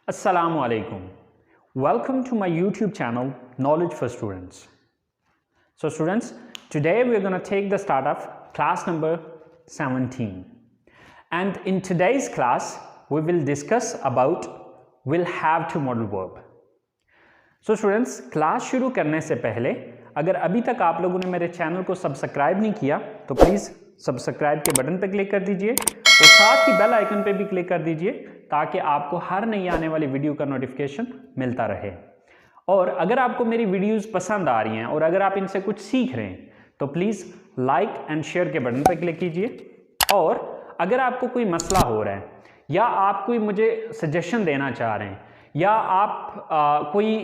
Assalamu alaikum. Welcome to my YouTube channel Knowledge for Students. So students, today we're going to take the start of class number 17. And in today's class, we will discuss about will have to modal verb. So students, class शुरू करने से पहले अगर अभी तक आप लोगों ने मेरे चैनल को सब्सक्राइब नहीं किया तो प्लीज़ सब्सक्राइब के बटन पर क्लिक कर दीजिए और साथ ही बेल आइकन पे भी क्लिक कर दीजिए ताकि आपको हर नई आने वाली वीडियो का नोटिफिकेशन मिलता रहे। और अगर आपको मेरी वीडियोस पसंद आ रही हैं और अगर आप इनसे कुछ सीख रहे हैं तो प्लीज़ लाइक एंड शेयर के बटन पर क्लिक कीजिए। और अगर आपको कोई मसला हो रहा है या आप कोई मुझे सजेशन देना चाह रहे हैं या आप कोई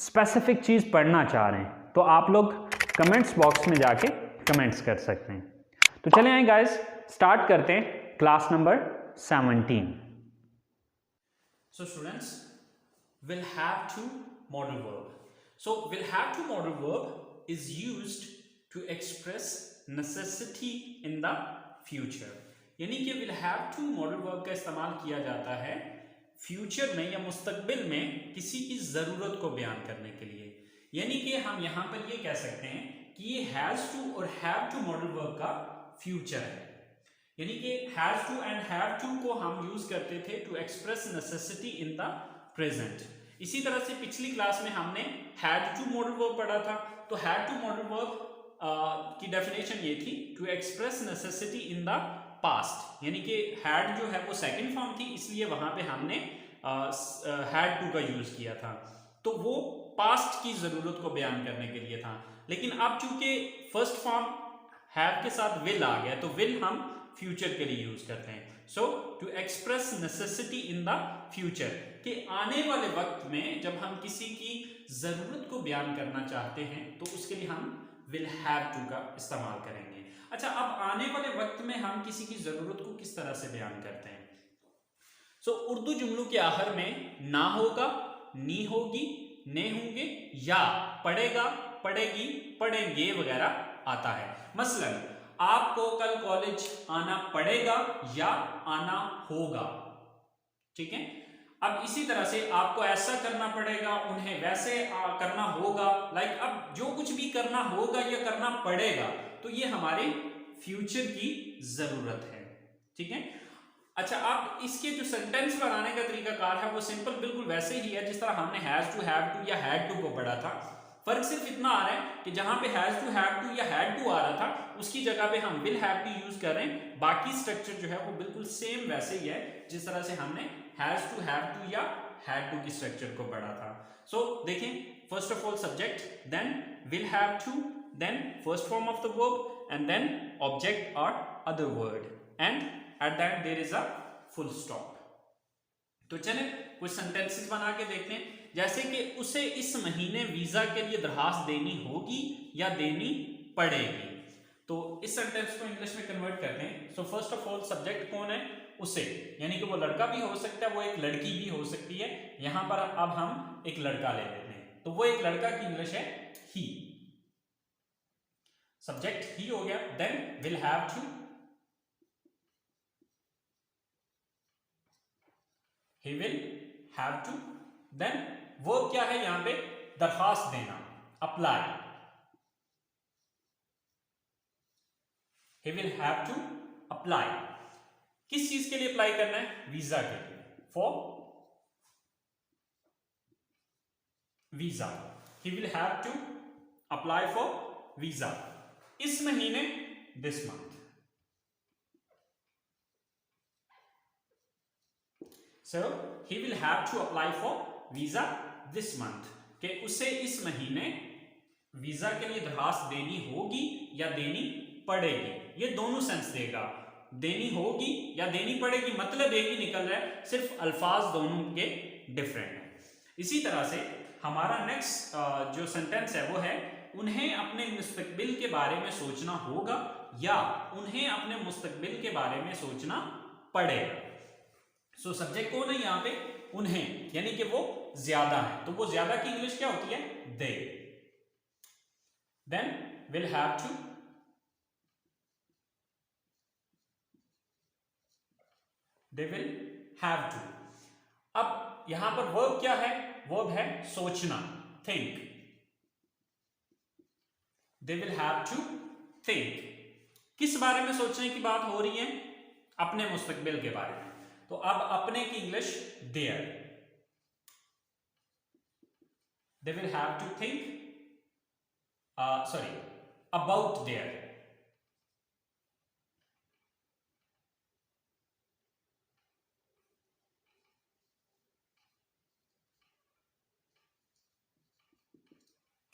स्पेसिफिक चीज़ पढ़ना चाह रहे हैं तो आप लोग कमेंट्स बॉक्स में जाके कमेंट्स कर सकते हैं। तो चले आए गाइस, स्टार्ट करते हैं class number 17। So students, will have to modal verb. So will have to modal verb is used to express necessity in the future. यानी कि will have to modal verb का इस्तेमाल किया जाता है फ्यूचर में या मुस्तकबिल में किसी की ज़रूरत को बयान करने के लिए। यानी कि हम यहाँ पर ये कह सकते हैं कि ये हैज़ टू और हैव टू मॉडल वर्ब का फ्यूचर है। यानी कि has to and have to को हम यूज करते थे to express necessity in the present. इसी तरह से पिछली क्लास में हमने हैड टू मॉडल वर्ब पढ़ा था। तो हैड टू मॉडल वर्ब की डेफिनेशन ये थी to express necessity in the past. यानी कि हैड जो है वो सेकंड फॉर्म थी, इसलिए वहां पे हमने हैड टू का यूज किया था। तो वो पास्ट की जरूरत को बयान करने के लिए था। लेकिन अब चूंकि फर्स्ट फॉर्म हैव के साथ विल आ गया तो विल हम फ्यूचर के लिए यूज करते हैं। So to express necessity in the future, कि आने वाले वक्त में जब हम किसी की जरूरत को बयान करना चाहते हैं तो उसके लिए हम विल हैव टू का इस्तेमाल करेंगे। अच्छा, अब आने वाले वक्त में हम किसी की जरूरत को किस तरह से बयान करते हैं? सो उर्दू जुमलों के आखिर में ना होगा, नी होगी, ने होंगे या पढ़ेगा, पढ़ेगी, पढ़ेंगे वगैरह आता है। मसलन आपको कल कॉलेज आना पड़ेगा या आना होगा, ठीक है। अब इसी तरह से आपको ऐसा करना पड़ेगा, उन्हें वैसे करना होगा। लाइक अब जो कुछ भी करना होगा या करना पड़ेगा तो ये हमारे फ्यूचर की जरूरत है, ठीक है। अच्छा, अब इसके जो सेंटेंस बनाने का तरीकाकार है वो सिंपल बिल्कुल वैसे ही है जिस तरह हमने हैज टू, हैव टू या हैड टू को पढ़ा था। फर्क सिर्फ इतना आ रहा है कि जहां पे हैज टू, हैव टू या हैड टू आ रहा था उसकी जगह पे हम विल हैव टू यूज कर रहे हैं। बाकी स्ट्रक्चर जो है वो बिल्कुल सेम वैसे ही है जिस तरह से हमने हैज टू, हैव टू या हैड टू की स्ट्रक्चर को पढ़ा था। सो देखें, first of all subject, then will have to, then first form of the verb and then object और other word and at that there is a full stop. तो चलें कुछ sentences बना के देखते हैं। जैसे कि उसे इस महीने वीजा के लिए दरखास्त देनी होगी या देनी पड़ेगी। तो इस सेंटेंस को इंग्लिश में कन्वर्ट करते हैं। सो फर्स्ट ऑफ ऑल सब्जेक्ट कौन है? उसे, यानी कि वो लड़का भी हो सकता है, वो एक लड़की भी हो सकती है। यहां पर अब हम एक लड़का ले लेते हैं तो वो एक लड़का की इंग्लिश है ही। सब्जेक्ट ही हो गया, then will have to, he will have to, then verb क्या है यहां पे? दरखास्त देना, apply. he will have to apply, किस चीज के लिए अप्लाई करना है? वीजा के लिए, for visa. he will have to apply for visa इस महीने, this month. So he will have to apply for visa this month, कि उसे इस महीने वीजा के लिए दरखास्त देनी होगी या देनी पड़ेगी। ये दोनों सेंस देगा, देनी होगी या देनी पड़ेगी, मतलब एक ही निकल रहा है, सिर्फ अल्फाज दोनों के डिफरेंट है। इसी तरह से हमारा नेक्स्ट जो सेंटेंस है वो है उन्हें अपने मुस्तकबिल के बारे में सोचना होगा या उन्हें अपने मुस्तकबिल के बारे में सोचना पड़ेगा। सो सब्जेक्ट कौन है यहां पे? उन्हें, यानी कि वो ज्यादा है। तो वो ज्यादा की इंग्लिश क्या होती है? They. Then will have to, they will have to. अब यहां पर वर्ब क्या है? वर्ब है सोचना, think. They will have to think. किस बारे में सोचने की बात हो रही है? अपने मुस्तकबिल के बारे में। तो अब अपने की English their. They will have to think about their.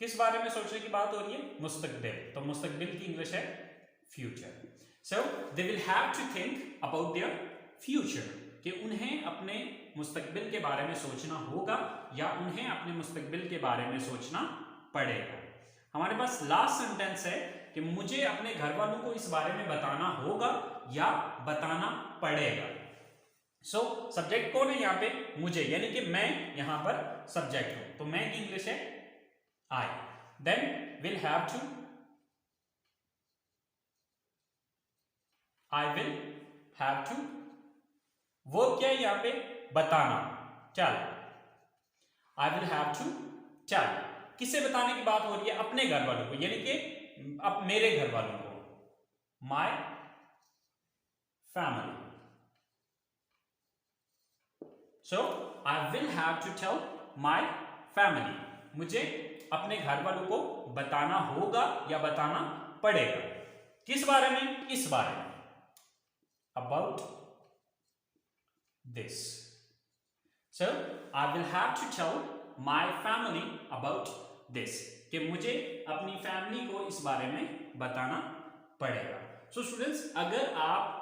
किस बारे में सोचने की बात हो रही है? मुस्तकबिल। तो मुस्तकबिल की इंग्लिश है future. So they will have to think about their future, कि उन्हें अपने मुस्तकबिल के बारे में सोचना होगा या उन्हें अपने मुस्तकबिल के बारे में सोचना पड़ेगा। हमारे पास लास्ट सेंटेंस है कि मुझे अपने घर वालों को इस बारे में बताना होगा या बताना पड़ेगा। सो सब्जेक्ट कौन है यहाँ पे? मुझे, यानी कि मैं यहां पर सब्जेक्ट हूं। तो मैं की इंग्लिश है I. Then will have to, I will have to, वो क्या है यहां पे? बताना, चल। I will have to tell। किसे बताने की बात हो रही है? अपने घर वालों को, यानी कि अब मेरे घर वालों को, my family। So I will have to tell my family। मुझे अपने घर वालों को बताना होगा या बताना पड़ेगा। किस बारे में? इस बारे में, about this. So I will have to tell my family about this, कि मुझे अपनी फैमिली को इस बारे में बताना पड़ेगा। सो स्टूडेंट्स, अगर आप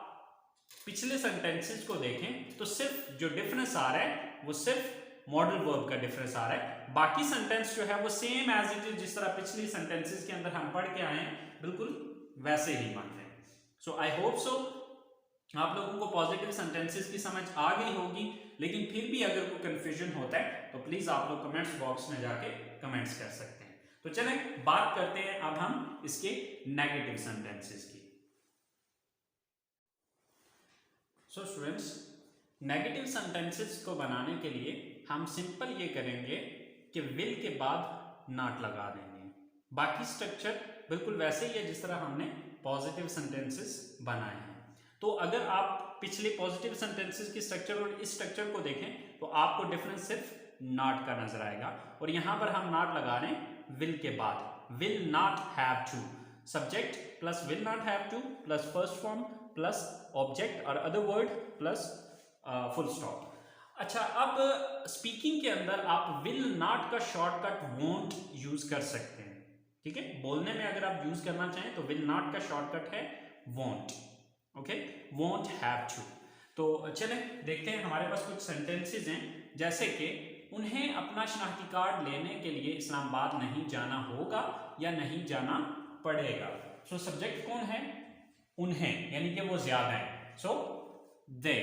पिछले सेंटेंसेस को देखें तो सिर्फ जो डिफरेंस आ रहा है वो सिर्फ मॉडल वर्ब का डिफरेंस आ रहा है। बाकी सेंटेंस जो है वो सेम एज इट इज, जिस तरह पिछली सेंटेंसेस के अंदर हम पढ़ के आए हैं, बिल्कुल वैसे ही बन रहे हैं। सो आई होप सो आप लोगों को पॉजिटिव सेंटेंसेस की समझ आ गई होगी, लेकिन फिर भी अगर कोई कंफ्यूजन होता है तो प्लीज आप लोग कमेंट्स बॉक्स में जाके कमेंट्स कर सकते हैं। तो चलें बात करते हैं अब हम इसके नेगेटिव सेंटेंसेस की। सो स्टूडेंट्स, नेगेटिव सेंटेंसेस को बनाने के लिए हम सिंपल ये करेंगे कि विल के बाद नॉट लगा देंगे। बाकी स्ट्रक्चर बिल्कुल वैसे ही है जिस तरह हमने पॉजिटिव सेंटेंसेस बनाए हैं। तो अगर आप पिछले पॉजिटिव सेंटेंसेस की स्ट्रक्चर और इस स्ट्रक्चर को देखें तो आपको डिफरेंस सिर्फ नॉट का नजर आएगा। और यहां पर हम नॉट लगा रहे हैं विल के बाद। Will not have to, subject plus will not have to plus first form plus object और other word plus full stop. अच्छा, अब स्पीकिंग के अंदर आप विल नॉट का शॉर्टकट वोंट यूज कर सकते हैं। ठीक है, बोलने में अगर आप यूज करना चाहें तो विल नॉट का शॉर्टकट है won't. Okay, won't have to. तो चलें देखते हैं, हमारे पास कुछ सेंटेंसेस हैं, जैसे कि उन्हें अपना शनाख्ती कार्ड लेने के लिए इस्लामाबाद नहीं जाना होगा या नहीं जाना पड़ेगा। सो सब्जेक्ट कौन है? उन्हें, यानी कि वो ज्यादा है। सो दे।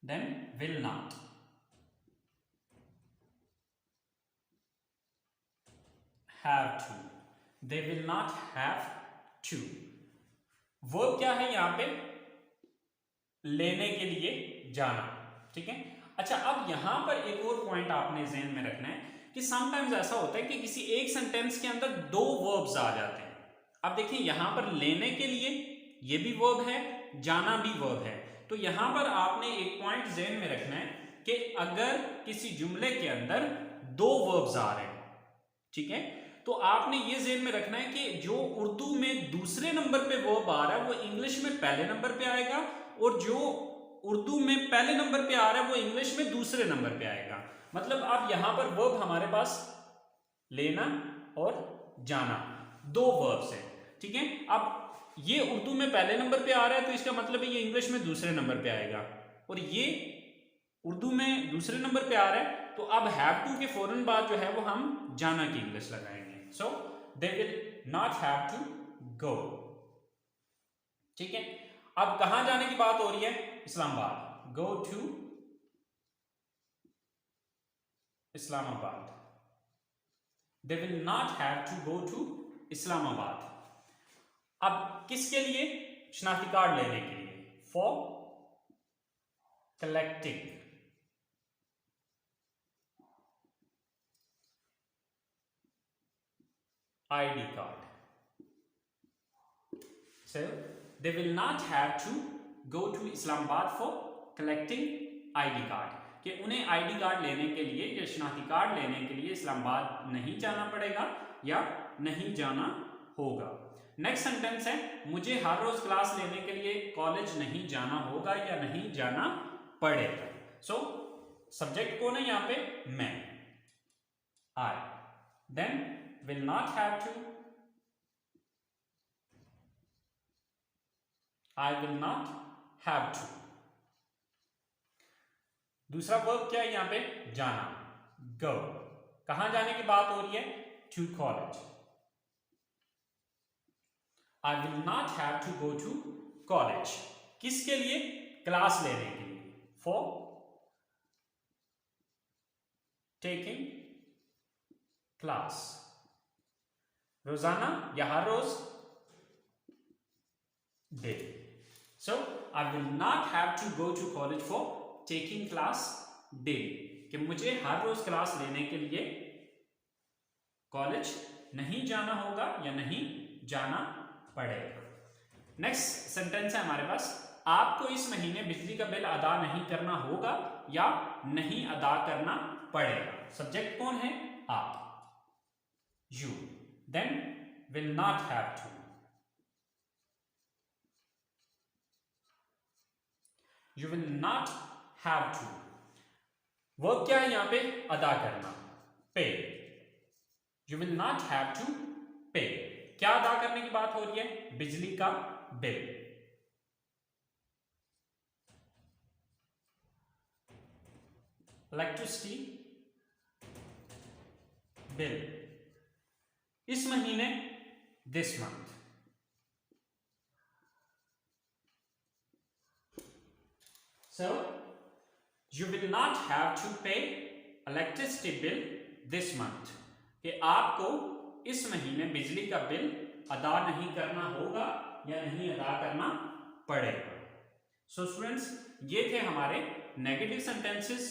Then will not। have to, they will not have to। Verb क्या है यहां पे? लेने के लिए जाना। ठीक है। अच्छा, अब यहां पर एक और पॉइंट आपने ज़हन में रखना है कि समटाइम्स ऐसा होता है कि किसी एक सेंटेंस के अंदर दो वर्ब्स आ जाते हैं। अब देखिए, यहां पर लेने के लिए ये भी वर्ब है, जाना भी वर्ब है। तो यहां पर आपने एक पॉइंट ज़हन में रखना है कि अगर किसी जुमले के अंदर दो वर्ब्स आ रहे हैं, ठीक है, तो आपने ये ज़हन में रखना है कि जो उर्दू में दूसरे नंबर पे वर्ब आ रहा है वो इंग्लिश में पहले नंबर पे आएगा, और जो उर्दू में पहले नंबर पे आ रहा है वो इंग्लिश में दूसरे नंबर पे आएगा। मतलब अब यहां पर वर्ब हमारे पास लेना और जाना, दो वर्ब्स हैं। ठीक है, अब ये उर्दू में पहले नंबर पे आ रहा है तो इसका मतलब है ये इंग्लिश में दूसरे नंबर पे आएगा, और ये उर्दू में दूसरे नंबर पे आ रहा है, तो अब हैव टू के फौरन बाद जो है वो हम जाना की इंग्लिश लगाएंगे। So they will not have to go. ठीक है, अब कहां जाने की बात हो रही है? Islamabad. Go to Islamabad. They will not have to go to Islamabad. अब किसके लिए? शनाख्ती कार्ड लेने के लिए, for collecting ID card. So they will not have to go to Islamabad for collecting ID card. कि उन्हें ID कार्ड लेने के लिए या शनाख्ती कार्ड लेने के लिए इस्लामाबाद नहीं जाना पड़ेगा या नहीं जाना होगा। नेक्स्ट सेंटेंस है, मुझे हर रोज क्लास लेने के लिए कॉलेज नहीं जाना होगा या नहीं जाना पड़ेगा। सो सब्जेक्ट कौन है यहाँ पे? मैं, I. Then will not have to, I will not have to. दूसरा वर्ब क्या है यहाँ पे? जाना, go. कहां जाने की बात हो रही है? To college. I will not have to go to college. किसके लिए? क्लास लेने के लिए, for taking class. रोजाना या हर रोज? Daily. So I will not have to go to college for taking class daily. कि मुझे हर रोज क्लास लेने के लिए कॉलेज नहीं जाना होगा या नहीं जाना पड़ेगा। नेक्स्ट सेंटेंस है हमारे पास, आपको इस महीने बिजली का बिल अदा नहीं करना होगा या नहीं अदा करना पड़ेगा। सब्जेक्ट कौन है? आप, you. Then will not have to. You will not have to. Verb क्या है यहाँ पे? अदा करना, pay. You will not have to pay. क्या अदा करने की बात हो रही है? बिजली का बिल। इलेक्ट्रिसिटी बिल इस महीने, this month. So you will not have to pay electricity bill this month. कि आपको इस महीने बिजली का बिल अदा नहीं करना होगा या नहीं अदा करना पड़ेगा। सो स्टूडेंट्स, ये थे हमारे नेगेटिव सेंटेंसेस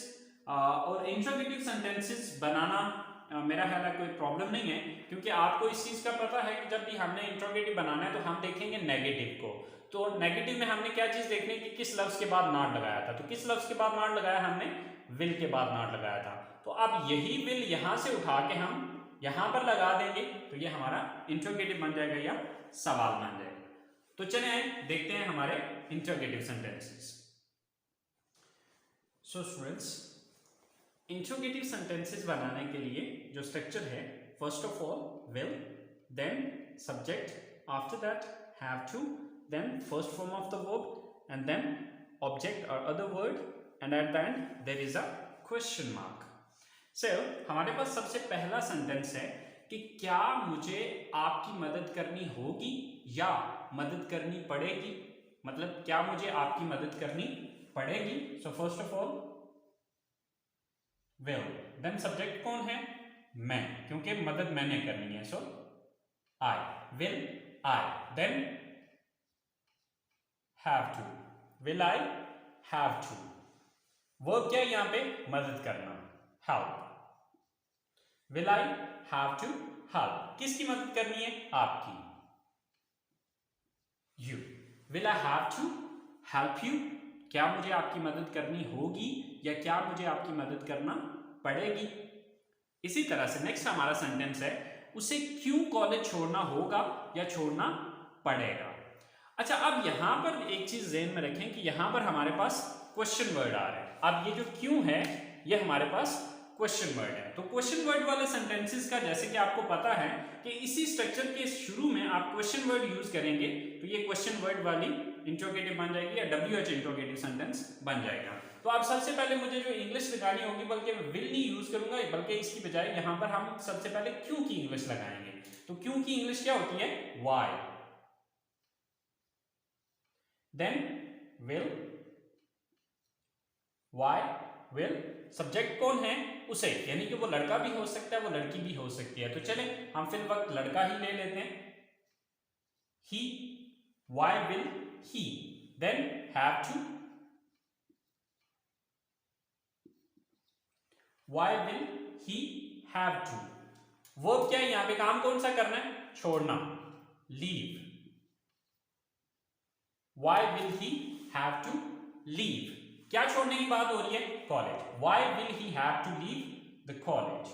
और इंट्रोगेटिव सेंटेंसेस बनाना मेरा ख्याल है कोई प्रॉब्लम नहीं है, क्योंकि आपको इस चीज का पता है कि जब भी हमने इंट्रोगेटिव बनाना है तो हम देखेंगे नेगेटिव को। तो नेगेटिव में हमने क्या चीज देखनी है कि किस लफ्ज के बाद नॉट लगाया था। तो किस लफ्ज के बाद नॉट लगाया? हमने विल के बाद नॉट लगाया था। तो अब यही विल यहां से उठा के हम यहां पर लगा देंगे तो ये हमारा इंट्रोगेटिव बन जाएगा या सवाल बन जाएगा। तो चलिए आइए देखते हैं हमारे interrogative sentences. So students, interrogative sentences बनाने के लिए जो स्ट्रक्चर है, first of all will, then subject, after that have to, then first form of the verb and then object और other word and at the end there is a question mark. So हमारे पास सबसे पहला sentence है कि क्या मुझे आपकी मदद करनी होगी या मदद करनी पड़ेगी। मतलब क्या मुझे आपकी मदद करनी पड़ेगी। So first of all will, then subject कौन है? मैं, क्योंकि मदद मैंने करनी है। So I, will I, then have to, will I have to. Verb क्या है यहाँ पे? मदद करना, help. Will I have to help. किसकी मदद करनी है? आपकी, you. Will I have to help you. क्या मुझे आपकी मदद करनी होगी या क्या मुझे आपकी मदद करना पड़ेगी। इसी तरह से नेक्स्ट हमारा सेंटेंस है, उसे क्यों कॉलेज छोड़ना होगा या छोड़ना पड़ेगा। अच्छा, अब यहां पर एक चीज ध्यान में रखें कि यहां पर हमारे पास क्वेश्चन वर्ड आ रहा है। अब ये जो क्यों है ये हमारे पास क्वेश्चन वर्ड है। तो क्वेश्चन वर्ड वाले सेंटेंसेस का जैसे कि आपको पता है कि इसी स्ट्रक्चर के शुरू में आप क्वेश्चन वर्ड यूज करेंगे तो ये क्वेश्चन वर्ड वाली इंट्रोगेटिव बन जाएगी या WH इंट्रोगेटिव सेंटेंस बन जाएगा। तो अब सबसे पहले मुझे जो इंग्लिश लगानी होगी, बल्कि विल नहीं यूज करूंगा, बल्कि इसकी बजाय यहां पर हम सबसे पहले क्यों की इंग्लिश लगाएंगे। तो क्यों की इंग्लिश क्या होती है? Why. Then will, why, will. Subject कौन है? उसे, यानी कि वो लड़का भी हो सकता है, वो लड़की भी हो सकती है। तो चले हम फिर वक्त लड़का ही ले लेते हैं। He, why will he, then have to, why will he have to, verb क्या है यहां पे, काम कौन सा करना है, छोड़ना, leave, why will he have to leave, क्या छोड़ने की बात हो रही है, college, why will he have to leave the college,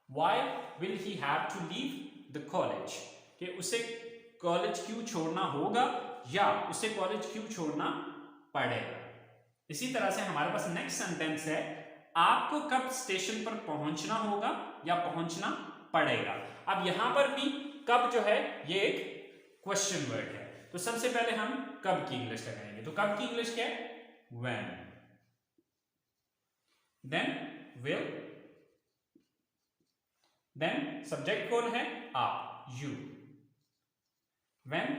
why will he have to leave the college, कि उसे कॉलेज क्यों छोड़ना होगा या उसे कॉलेज क्यों छोड़ना पड़ेगा। इसी तरह से हमारे पास नेक्स्ट सेंटेंस है, आपको कब स्टेशन पर पहुंचना होगा या पहुंचना पड़ेगा। अब यहां पर भी कब जो है ये एक क्वेश्चन वर्ड है, तो सबसे पहले हम कब की इंग्लिश लगाएंगे, तो कब की इंग्लिश क्या है, when, then will, then subject कौन है, आप, you, when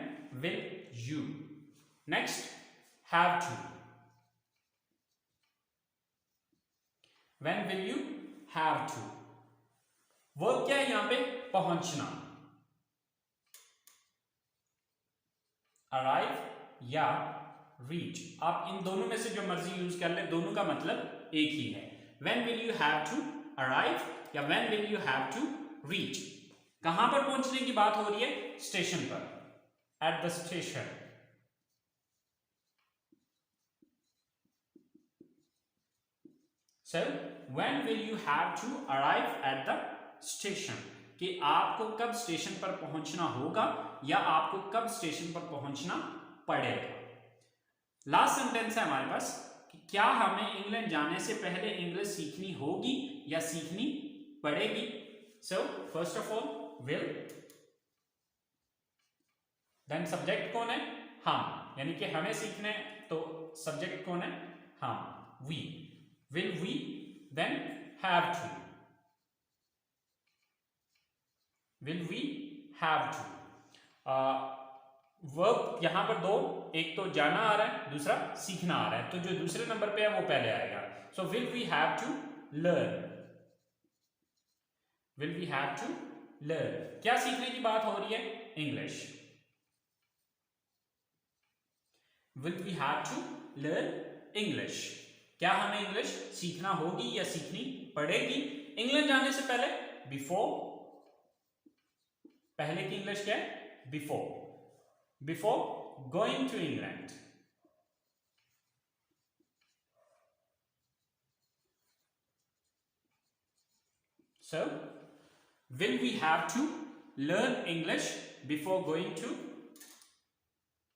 will you, next have to, when will you have to, verb क्या है यहां पे, पहुंचना, arrive या reach, आप इन दोनों में से जो मर्जी यूज कर ले, दोनों का मतलब एक ही है। when will you have to arrive या when will you have to reach, कहां पर पहुंचने की बात हो रही है, स्टेशन पर, at the station, so when will you have to arrive at the station, कि आपको कब स्टेशन पर पहुंचना होगा या आपको कब स्टेशन पर पहुंचना पड़ेगा। लास्ट सेंटेंस है हमारे पास कि क्या हमें इंग्लैंड जाने से पहले इंग्लिश सीखनी होगी या सीखनी पड़ेगी। So first of all will, then subject कौन है, हम, यानी कि हमें सीखने, तो सब्जेक्ट कौन है, हम, we, will we, then have to, will we have to, verb यहां पर दो, एक तो जाना आ रहा है, दूसरा सीखना आ रहा है, तो जो दूसरे नंबर पे है वो पहले आएगा। सो will we have to learn, will we have to learn, क्या सीखने की बात हो रही है, English, will we have to learn English, क्या हमें इंग्लिश सीखना होगी या सीखनी पड़ेगी। इंग्लैंड जाने से पहले, बिफोर, पहले की इंग्लिश क्या है, before, before going to England, so will we have to learn English before going to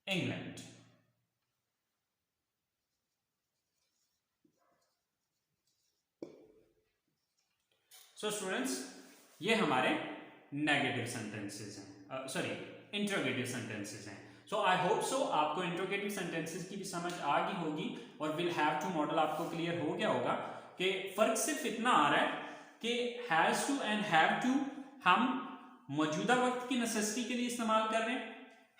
England. So students, ये हमारे नेगेटिव सेंटेंसेस हैं, सॉरी इंट्रोगेटिव सेंटेंसेस हैं। सो आई होप सो आपको इंट्रोगेटिव सेंटेंसेस की भी समझ आ गई होगी और विल हैव टू मॉडल आपको क्लियर हो गया होगा कि फर्क सिर्फ इतना आ रहा है कि has to and have to हम मौजूदा वक्त की नेसेसिटी के लिए इस्तेमाल कर रहे हैं,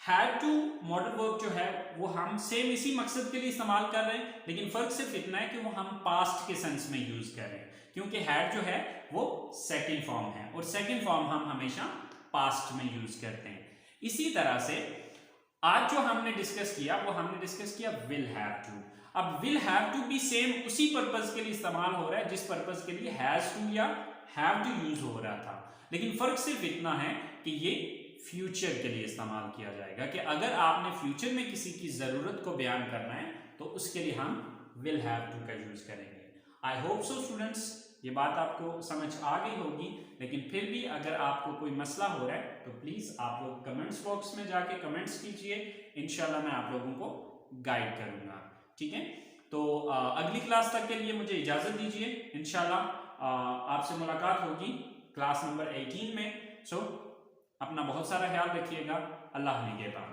हैड टू मॉडल वर्ब जो है वो हम सेम इसी मकसद के लिए इस्तेमाल कर रहे हैं, लेकिन फर्क सिर्फ इतना है कि वो हम पास्ट के सेंस में यूज कर रहे हैं, क्योंकि हैड जो है वो सेकंड फॉर्म है और सेकंड फॉर्म हम हमेशा पास्ट में यूज करते हैं। इसी तरह से आज जो हमने डिस्कस किया वो हमने डिस्कस किया विल हैव टू। अब विल हैव टू भी सेम उसी पर्पस के लिए इस्तेमाल हो रहा है जिस पर्पस के लिए हैज टू या हैव टू यूज हो रहा था, लेकिन फर्क सिर्फ इतना है कि ये फ्यूचर के लिए इस्तेमाल किया जाएगा कि अगर आपने फ्यूचर में किसी की जरूरत को बयान करना है तो उसके लिए हम विल हैव टू का यूज करेंगे। आई होप सो स्टूडेंट्स ये बात आपको समझ आ गई होगी, लेकिन फिर भी अगर आपको कोई मसला हो रहा है तो प्लीज आप लोग कमेंट्स बॉक्स में जाके कमेंट्स कीजिए, इंशाल्लाह मैं आप लोगों को गाइड करूंगा। ठीक है, तो अगली क्लास तक के लिए मुझे इजाजत दीजिए, इंशाल्लाह आपसे मुलाकात होगी क्लास नंबर 18 में। सो अपना बहुत सारा ख्याल रखिएगा, अल्लाह निगहबान।